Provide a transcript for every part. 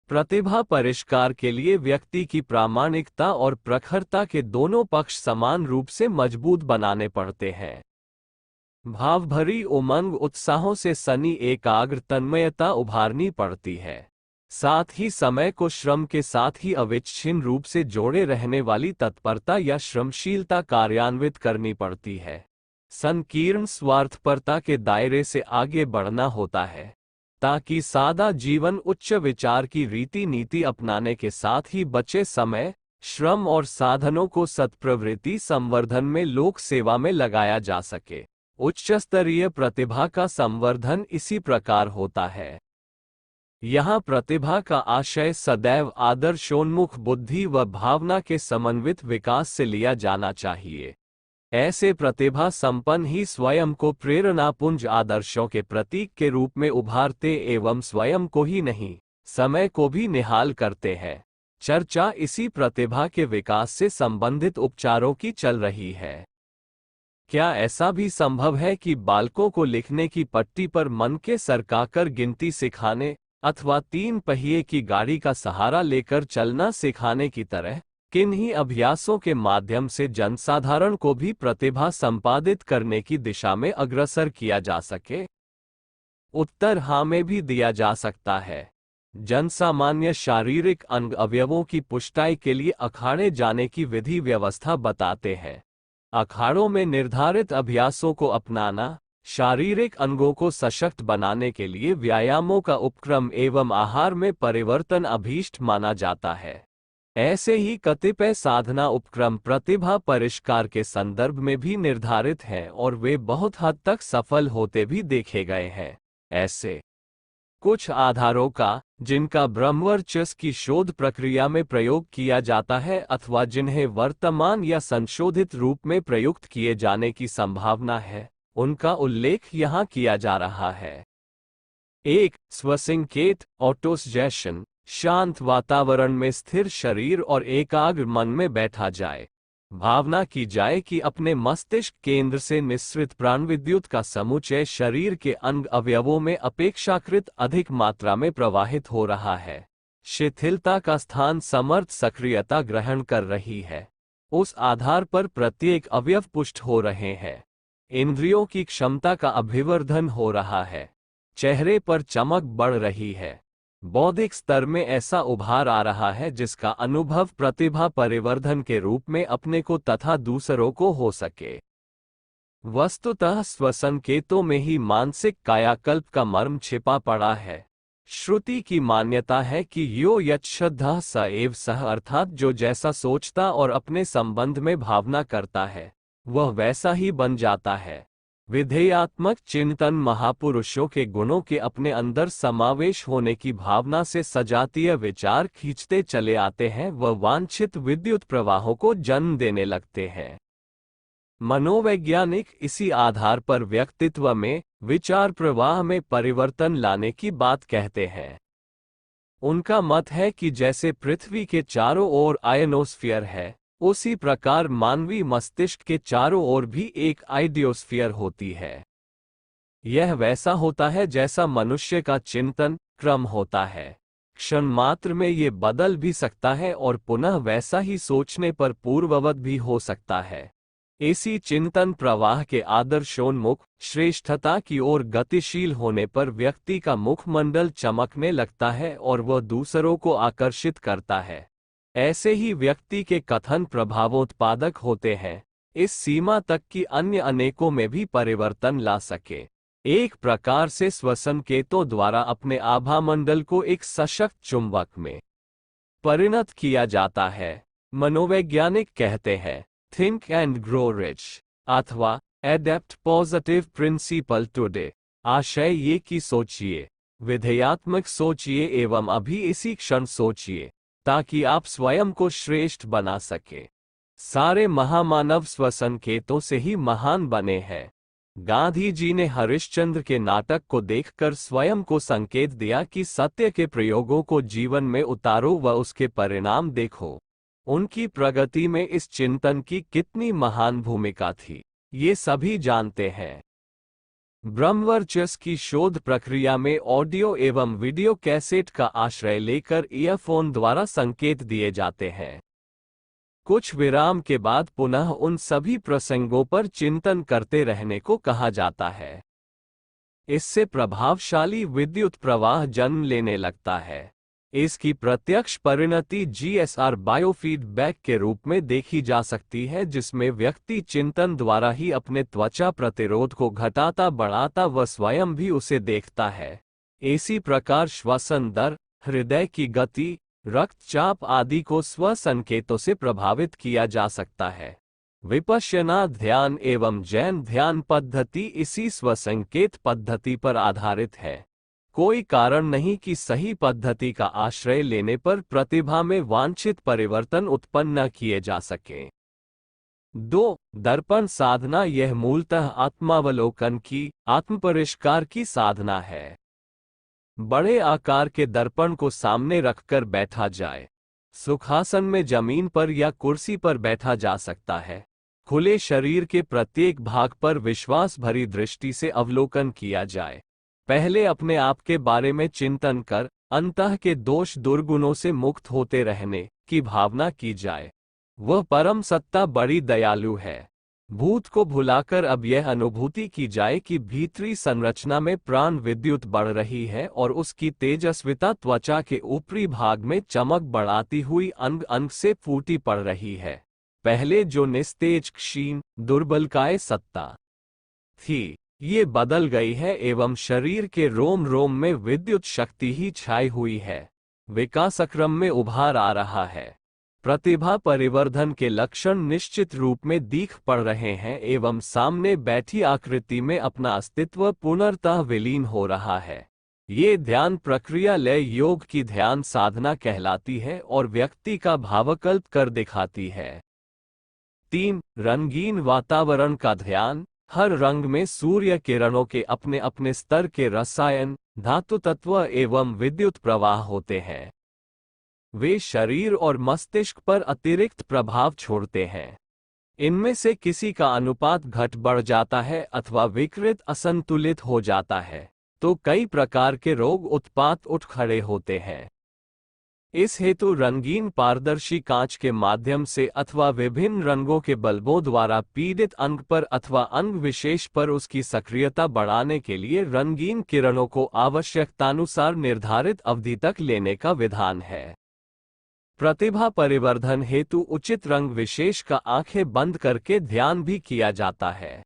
प्रतिभा परिष्कार के लिए व्यक्ति की प्रामाणिकता और प्रखरता के दोनों पक्ष समान रूप से मजबूत बनाने पड़ते हैं। भावभरी उमंग उत्साहों से सनी एकाग्र तन्मयता उभारनी पड़ती है। साथ ही समय को श्रम के साथ ही अविच्छिन्न रूप से जोड़े रहने वाली तत्परता या श्रमशीलता कार्यान्वित करनी पड़ती है। संकीर्ण स्वार्थपरता के दायरे से आगे बढ़ना होता है ताकि सादा जीवन उच्च विचार की रीति नीति अपनाने के साथ ही बचे समय, श्रम और साधनों को सत्प्रवृत्ति संवर्धन में लोक सेवा में लगाया जा सके। उच्च स्तरीय प्रतिभा का संवर्धन इसी प्रकार होता है। यहाँ प्रतिभा का आशय सदैव आदर्शोन्मुख बुद्धि व भावना के समन्वित विकास से लिया जाना चाहिए। ऐसे प्रतिभा संपन्न ही स्वयं को प्रेरणापुंज आदर्शों के प्रतीक के रूप में उभारते एवं स्वयं को ही नहीं, समय को भी निहाल करते हैं। चर्चा इसी प्रतिभा के विकास से संबंधित उपचारों की चल रही है। क्या ऐसा भी संभव है कि बालकों को लिखने की पट्टी पर मन के सरकाकर गिनती सिखाने अथवा 3 पहिए की गाड़ी का सहारा लेकर चलना सिखाने की तरह किन्हीं अभ्यासों के माध्यम से जनसाधारण को भी प्रतिभा संपादित करने की दिशा में अग्रसर किया जा सके? उत्तर हाँ में भी दिया जा सकता है। जनसामान्य शारीरिक अंग अवयवों की पुष्टाई के लिए अखाड़े जाने की विधि व्यवस्था बताते हैं। अखाड़ों में निर्धारित अभ्यासों को अपनाना शारीरिक अंगों को सशक्त बनाने के लिए व्यायामों का उपक्रम एवं आहार में परिवर्तन अभीष्ट माना जाता है। ऐसे ही कतिपय साधना उपक्रम प्रतिभा परिष्कार के संदर्भ में भी निर्धारित हैं और वे बहुत हद तक सफल होते भी देखे गए हैं। ऐसे कुछ आधारों का जिनका ब्रह्मवर्चस्व की शोध प्रक्रिया में प्रयोग किया जाता है अथवा जिन्हें वर्तमान या संशोधित रूप में प्रयुक्त किए जाने की संभावना है, उनका उल्लेख यहाँ किया जा रहा है। 1. स्वसंकेत ऑटोसजेशन। शांत वातावरण में स्थिर शरीर और एकाग्र मन में बैठा जाए। भावना की जाए कि अपने मस्तिष्क केंद्र से निस्सृत प्राणविद्युत का समुच्चय शरीर के अंग अवयवों में अपेक्षाकृत अधिक मात्रा में प्रवाहित हो रहा है। शिथिलता का स्थान समर्थ सक्रियता ग्रहण कर रही है। उस आधार पर प्रत्येक अवयव पुष्ट हो रहे हैं। इंद्रियों की क्षमता का अभिवर्धन हो रहा है। चेहरे पर चमक बढ़ रही है। बौद्धिक स्तर में ऐसा उभार आ रहा है जिसका अनुभव प्रतिभा परिवर्धन के रूप में अपने को तथा दूसरों को हो सके। वस्तुतः स्वसंकेतों में ही मानसिक कायाकल्प का मर्म छिपा पड़ा है। श्रुति की मान्यता है कि यो यच्छ्रद्धः स एव सः, अर्थात जो जैसा सोचता और अपने संबंध में भावना करता है वह वैसा ही बन जाता है। विधेयात्मक चिंतन महापुरुषों के गुणों के अपने अंदर समावेश होने की भावना से सजातीय विचार खींचते चले आते हैं व वांछित विद्युत प्रवाहों को जन्म देने लगते हैं। मनोवैज्ञानिक इसी आधार पर व्यक्तित्व में विचार प्रवाह में परिवर्तन लाने की बात कहते हैं। उनका मत है कि जैसे पृथ्वी के चारों ओर आयनोस्फीयर है, उसी प्रकार मानवीय मस्तिष्क के चारों ओर भी एक आइडियोस्फीयर होती है। यह वैसा होता है जैसा मनुष्य का चिंतन क्रम होता है। क्षण मात्र में ये बदल भी सकता है और पुनः वैसा ही सोचने पर पूर्ववत भी हो सकता है। इसी चिंतन प्रवाह के आदर्शोन्मुख श्रेष्ठता की ओर गतिशील होने पर व्यक्ति का मुखमंडल चमकने लगता है और वह दूसरों को आकर्षित करता है। ऐसे ही व्यक्ति के कथन प्रभावोत्पादक होते हैं, इस सीमा तक कि अन्य अनेकों में भी परिवर्तन ला सके। एक प्रकार से स्वसंकेतों द्वारा अपने आभामंडल को एक सशक्त चुंबक में परिणत किया जाता है। मनोवैज्ञानिक कहते हैं, थिंक एंड ग्रो रिच अथवा एडेप्ट पॉजिटिव प्रिंसिपल टुडे। आशय ये कि सोचिए, विधेयात्मक सोचिए एवं अभी इसी क्षण सोचिए ताकि आप स्वयं को श्रेष्ठ बना सके। सारे महामानव स्वसंकेतों से ही महान बने हैं। गांधी जी ने हरिश्चंद्र के नाटक को देखकर स्वयं को संकेत दिया कि सत्य के प्रयोगों को जीवन में उतारो व उसके परिणाम देखो। उनकी प्रगति में इस चिंतन की कितनी महान भूमिका थी, ये सभी जानते हैं। ब्रह्मवर्चस्व की शोध प्रक्रिया में ऑडियो एवं वीडियो कैसेट का आश्रय लेकर ईयरफोन द्वारा संकेत दिए जाते हैं। कुछ विराम के बाद पुनः उन सभी प्रसंगों पर चिंतन करते रहने को कहा जाता है। इससे प्रभावशाली विद्युत प्रवाह जन्म लेने लगता है। इसकी प्रत्यक्ष परिणति जीएसआर बायोफीडबैक के रूप में देखी जा सकती है, जिसमें व्यक्ति चिंतन द्वारा ही अपने त्वचा प्रतिरोध को घटाता बढ़ाता व स्वयं भी उसे देखता है। इसी प्रकार श्वसन दर, हृदय की गति, रक्तचाप आदि को स्व संकेतों से प्रभावित किया जा सकता है। विपश्यना ध्यान एवं जैन ध्यान पद्धति इसी स्वसंकेत पद्धति पर आधारित है। कोई कारण नहीं कि सही पद्धति का आश्रय लेने पर प्रतिभा में वांछित परिवर्तन उत्पन्न न किए जा सके। 2. दर्पण साधना। यह मूलतः आत्मावलोकन की, आत्मपरिष्कार की साधना है। बड़े आकार के दर्पण को सामने रखकर बैठा जाए। सुखासन में जमीन पर या कुर्सी पर बैठा जा सकता है। खुले शरीर के प्रत्येक भाग पर विश्वास भरी दृष्टि से अवलोकन किया जाए। पहले अपने आप के बारे में चिंतन कर अंतः के दोष दुर्गुणों से मुक्त होते रहने की भावना की जाए। वह परम सत्ता बड़ी दयालु है। भूत को भुलाकर अब यह अनुभूति की जाए कि भीतरी संरचना में प्राण विद्युत बढ़ रही है और उसकी तेजस्विता त्वचा के ऊपरी भाग में चमक बढ़ाती हुई अंग अंग से फूटी पड़ रही है। पहले जो निस्तेज, क्षीण, दुर्बलकाय सत्ता थी, ये बदल गई है एवं शरीर के रोम रोम में विद्युत शक्ति ही छाई हुई है। विकासक्रम में उभार आ रहा है। प्रतिभा परिवर्धन के लक्षण निश्चित रूप में दिख पड़ रहे हैं एवं सामने बैठी आकृति में अपना अस्तित्व पुनर्तः विलीन हो रहा है। ये ध्यान प्रक्रिया लय योग की ध्यान साधना कहलाती है और व्यक्ति का भावकल्प कर दिखाती है। 3. रंगीन वातावरण का ध्यान। हर रंग में सूर्य किरणों के अपने अपने स्तर के रसायन, धातु तत्व एवं विद्युत प्रवाह होते हैं। वे शरीर और मस्तिष्क पर अतिरिक्त प्रभाव छोड़ते हैं। इनमें से किसी का अनुपात घट बढ़ जाता है अथवा विकृत असंतुलित हो जाता है तो कई प्रकार के रोग उत्पात उठ खड़े होते हैं। इस हेतु रंगीन पारदर्शी कांच के माध्यम से अथवा विभिन्न रंगों के बल्बों द्वारा पीड़ित अंग पर अथवा अंग विशेष पर उसकी सक्रियता बढ़ाने के लिए रंगीन किरणों को आवश्यकतानुसार निर्धारित अवधि तक लेने का विधान है। प्रतिभा परिवर्धन हेतु उचित रंग विशेष का आंखें बंद करके ध्यान भी किया जाता है।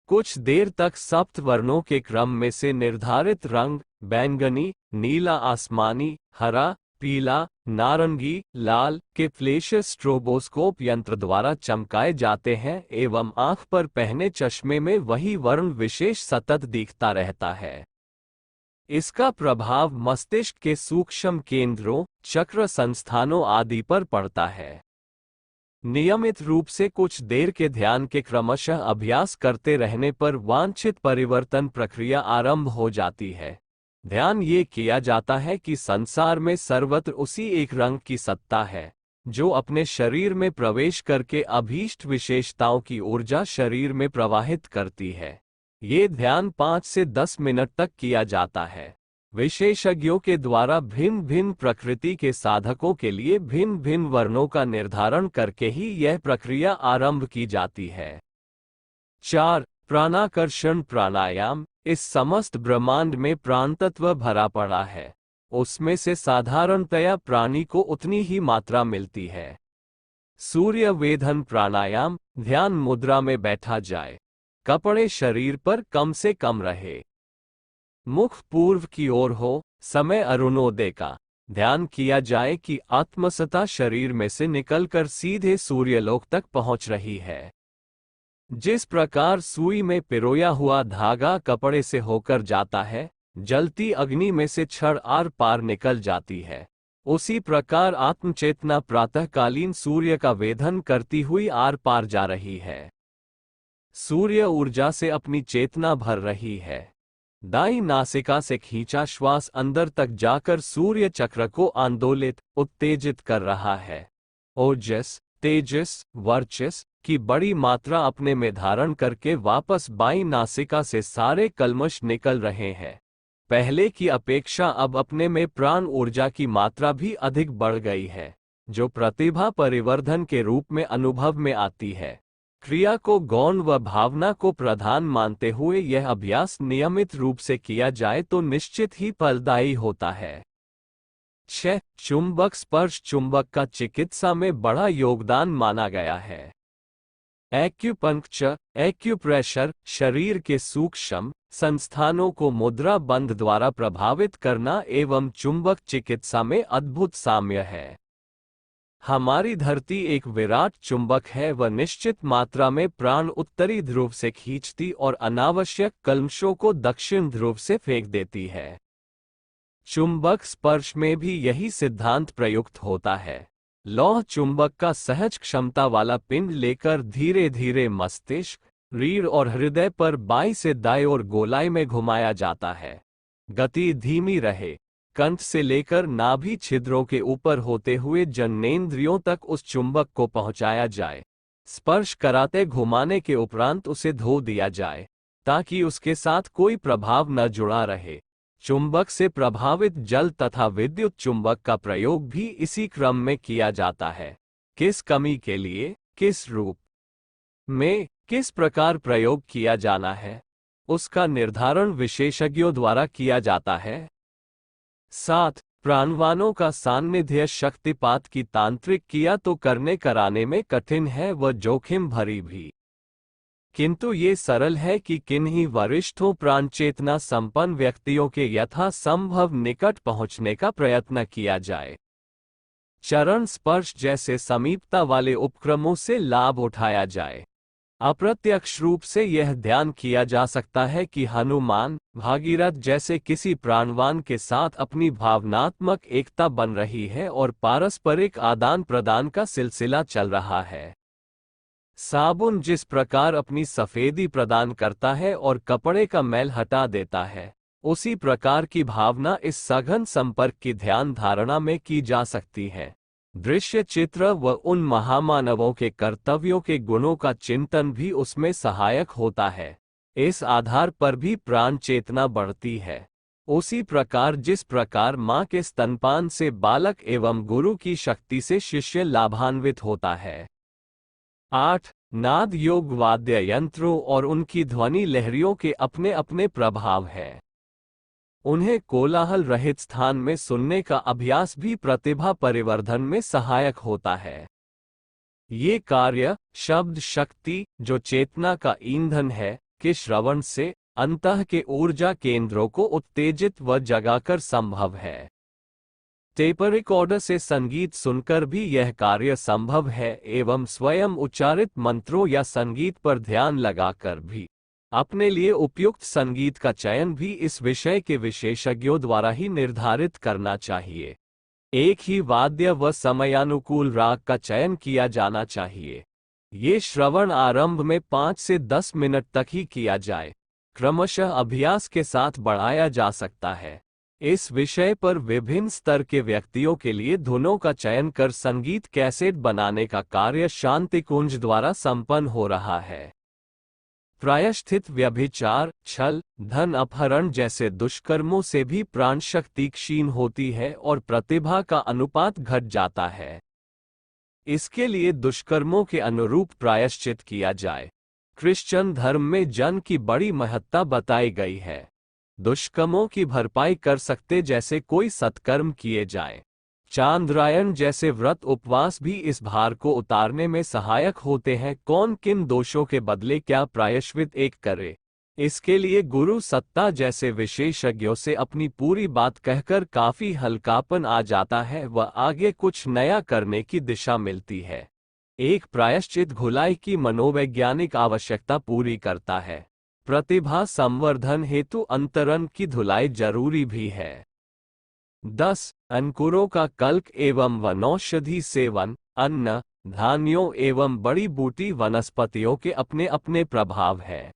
कुछ देर तक सप्त वर्णों के क्रम में से निर्धारित रंग बैंगनी, नीला आसमानी, हरा, पीला, नारंगी, लाल के फ्लैश स्ट्रोबोस्कोप यंत्र द्वारा चमकाए जाते हैं एवं आंख पर पहने चश्मे में वही वर्ण विशेष सतत दिखता रहता है। इसका प्रभाव मस्तिष्क के सूक्ष्म केंद्रों, चक्र संस्थानों आदि पर पड़ता है। नियमित रूप से कुछ देर के ध्यान के क्रमशः अभ्यास करते रहने पर वांछित परिवर्तन प्रक्रिया आरंभ हो जाती है। ध्यान ये किया जाता है कि संसार में सर्वत्र उसी एक रंग की सत्ता है जो अपने शरीर में प्रवेश करके अभीष्ट विशेषताओं की ऊर्जा शरीर में प्रवाहित करती है। ये ध्यान 5 से 10 मिनट तक किया जाता है। विशेषज्ञों के द्वारा भिन्न भिन्न प्रकृति के साधकों के लिए भिन्न भिन्न वर्णों का निर्धारण करके ही यह प्रक्रिया आरंभ की जाती है। 4. प्राणाकर्षण प्राणायाम। इस समस्त ब्रह्मांड में प्राणतत्व भरा पड़ा है। उसमें से साधारणतया प्राणी को उतनी ही मात्रा मिलती है। सूर्य वेधन प्राणायाम। ध्यान मुद्रा में बैठा जाए। कपड़े शरीर पर कम से कम रहे। मुख पूर्व की ओर हो। समय अरुणोदय का। ध्यान किया जाए कि आत्मसत्ता शरीर में से निकलकर सीधे सूर्यलोक तक पहुंच रही है। जिस प्रकार सुई में पिरोया हुआ धागा कपड़े से होकर जाता है, जलती अग्नि में से छड़ आर पार निकल जाती है, उसी प्रकार आत्मचेतना प्रातःकालीन सूर्य का वेधन करती हुई आर पार जा रही है। सूर्य ऊर्जा से अपनी चेतना भर रही है। दाईं नासिका से खींचा श्वास अंदर तक जाकर सूर्य चक्र को आंदोलित, उत्तेजित कर रहा है। ओजस, तेजस, वर्चस, की बड़ी मात्रा अपने में धारण करके वापस बाईं नासिका से सारे कल्मश निकल रहे हैं। पहले की अपेक्षा अब अपने में प्राण ऊर्जा की मात्रा भी अधिक बढ़ गई है, जो प्रतिभा परिवर्धन के रूप में अनुभव में आती है। क्रिया को गौण व भावना को प्रधान मानते हुए यह अभ्यास नियमित रूप से किया जाए तो निश्चित ही फलदायी होता है। 6. चुंबक स्पर्श चुंबक का चिकित्सा में बड़ा योगदान माना गया है। एक्यूपंक्चर, एक्यूप्रेशर, शरीर के सूक्ष्म संस्थानों को मुद्रा बंध द्वारा प्रभावित करना एवं चुंबक चिकित्सा में अद्भुत साम्य है। हमारी धरती एक विराट चुंबक है, वह निश्चित मात्रा में प्राण उत्तरी ध्रुव से खींचती और अनावश्यक कल्मशों को दक्षिण ध्रुव से फेंक देती है। चुंबक स्पर्श में भी यही सिद्धांत प्रयुक्त होता है। लौह चुंबक का सहज क्षमता वाला पिंड लेकर धीरे धीरे मस्तिष्क, रीढ़ और हृदय पर बाईं से दाएं ओर गोलाई में घुमाया जाता है। गति धीमी रहे। कंठ से लेकर नाभि छिद्रों के ऊपर होते हुए जननेंद्रियों तक उस चुंबक को पहुंचाया जाए। स्पर्श कराते घुमाने के उपरांत उसे धो दिया जाए ताकि उसके साथ कोई प्रभाव न जुड़ा रहे। चुंबक से प्रभावित जल तथा विद्युत चुंबक का प्रयोग भी इसी क्रम में किया जाता है। किस कमी के लिए, किस रूप में, किस प्रकार प्रयोग किया जाना है, उसका निर्धारण विशेषज्ञों द्वारा किया जाता है। 7. प्राणवानों का सान्निध्य शक्तिपात की तांत्रिक किया तो करने कराने में कठिन है व जोखिम भरी भी, किंतु ये सरल है कि किन्हीं वरिष्ठों प्राणचेतना संपन्न व्यक्तियों के यथासंभव निकट पहुंचने का प्रयत्न किया जाए। चरण स्पर्श जैसे समीपता वाले उपक्रमों से लाभ उठाया जाए। अप्रत्यक्ष रूप से यह ध्यान किया जा सकता है कि हनुमान, भागीरथ जैसे किसी प्राणवान के साथ अपनी भावनात्मक एकता बन रही है और पारस्परिक आदान प्रदान का सिलसिला चल रहा है। साबुन जिस प्रकार अपनी सफेदी प्रदान करता है और कपड़े का मैल हटा देता है, उसी प्रकार की भावना इस सघन संपर्क की ध्यान धारणा में की जा सकती है। दृश्य चित्र व उन महामानवों के कर्तव्यों के गुणों का चिंतन भी उसमें सहायक होता है। इस आधार पर भी प्राण चेतना बढ़ती है। उसी प्रकार जिस प्रकार माँ के स्तनपान से बालक एवं गुरु की शक्ति से शिष्य लाभान्वित होता है। 8. नाद योग वाद्य यंत्रों और उनकी ध्वनि लहरियों के अपने अपने प्रभाव हैं। उन्हें कोलाहल रहित स्थान में सुनने का अभ्यास भी प्रतिभा परिवर्धन में सहायक होता है। ये कार्य शब्द शक्ति, जो चेतना का ईंधन है, के श्रवण से अंतः के ऊर्जा केंद्रों को उत्तेजित व जगाकर संभव है। टेप रिकॉर्डर से संगीत सुनकर भी यह कार्य संभव है एवं स्वयं उच्चारित मंत्रों या संगीत पर ध्यान लगाकर भी अपने लिए उपयुक्त संगीत का चयन भी इस विषय के विशेषज्ञों द्वारा ही निर्धारित करना चाहिए। एक ही वाद्य व समयानुकूल राग का चयन किया जाना चाहिए। ये श्रवण आरंभ में 5 से 10 मिनट तक ही किया जाए, क्रमशः अभ्यास के साथ बढ़ाया जा सकता है। इस विषय पर विभिन्न स्तर के व्यक्तियों के लिए धुनों का चयन कर संगीत कैसेट बनाने का कार्य शांतिकुंज द्वारा संपन्न हो रहा है। प्रायश्चित व्यभिचार, छल, धन अपहरण जैसे दुष्कर्मों से भी प्राण शक्ति क्षीण होती है और प्रतिभा का अनुपात घट जाता है। इसके लिए दुष्कर्मों के अनुरूप प्रायश्चित किया जाए। क्रिश्चियन धर्म में जन की बड़ी महत्ता बताई गई है। दुष्कर्मों की भरपाई कर सकते जैसे कोई सत्कर्म किए जाएं। चांद्रायण जैसे व्रत उपवास भी इस भार को उतारने में सहायक होते हैं। कौन किन दोषों के बदले क्या प्रायश्चित एक करे, इसके लिए गुरु सत्ता जैसे विशेषज्ञों से अपनी पूरी बात कहकर काफी हल्कापन आ जाता है व आगे कुछ नया करने की दिशा मिलती है। एक प्रायश्चित घुलाई की मनोवैज्ञानिक आवश्यकता पूरी करता है। प्रतिभा संवर्धन हेतु अंतरंग की धुलाई जरूरी भी है। 10. अंकुरों का कल्क एवं वनौषधि सेवन। अन्न, धान्यों एवं बड़ी बूटी वनस्पतियों के अपने अपने प्रभाव हैं।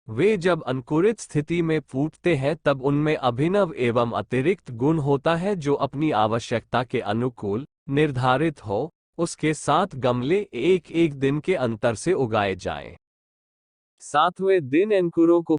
वे जब अंकुरित स्थिति में फूटते हैं तब उनमें अभिनव एवं अतिरिक्त गुण होता है जो अपनी आवश्यकता के अनुकूल निर्धारित हो, उसके 7 गमले एक एक दिन के अंतर से उगाए जाएं। 7वें दिन अंकुरों को